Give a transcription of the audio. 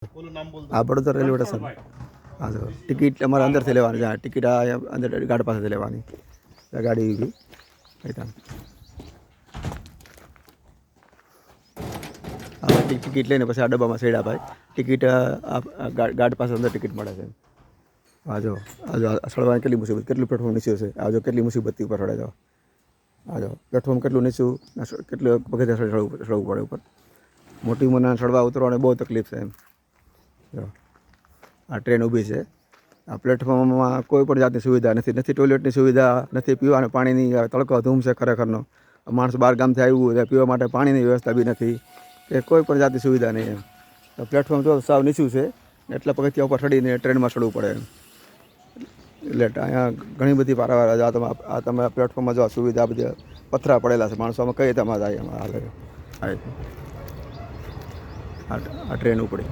આ Vadodara railway station. હા તો ટિકિટ અમારે અંદરથી લેવાની છે. ટિકિટ આ અંદર ગાર્ડ પાસેથી લેવાની. ગાડી ઊભી ટિકિટ લઈને પછી આ ડબ્બામાં સેડા ભાઈ ટિકિટ ગાર્ડ પાસે અંદર ટિકિટ મળે છે. હા જો સળવાની કેટલી મુસીબત, કેટલું પ્લેટફોર્મ નીચું છે. આ જો કેટલી મુસીબતથી ઉપર ચડે. જાઓ આ જો પ્લેટફોર્મ કેટલું નીચું, કેટલું પગથિયાં ચડવું પડે ઉપર. મોટી ઉંમરના ચડવા ઉતરવાની બહુ તકલીફ છે એમ. જો આ ટ્રેન ઊભી છે. આ પ્લેટફોર્મમાં કોઈ પણ જાતની સુવિધા નથી. નથી ટોયલેટની સુવિધા, નથી પીવાના પાણીની. તડકો ધૂમ છે ખરેખરનો. માણસ બહાર ગામથી આવ્યું હોય પીવા માટે પાણીની વ્યવસ્થા બી નથી કે કોઈ પણ જાતની સુવિધા નહીં એમ. તો પ્લેટફોર્મ તો સાવ નીચું છે એટલે પગથિયાં ઉપર ચડીને ટ્રેનમાં ચડવું પડે એમ. એટલે અહીંયા ઘણી બધી પારાવાર આ તમે પ્લેટફોર્મમાં જો સુવિધા બધી પથરા પડેલા છે. માણસોમાં કઈ રીતે જાય એમાં હાલે. આ ટ્રેન ઉપડી.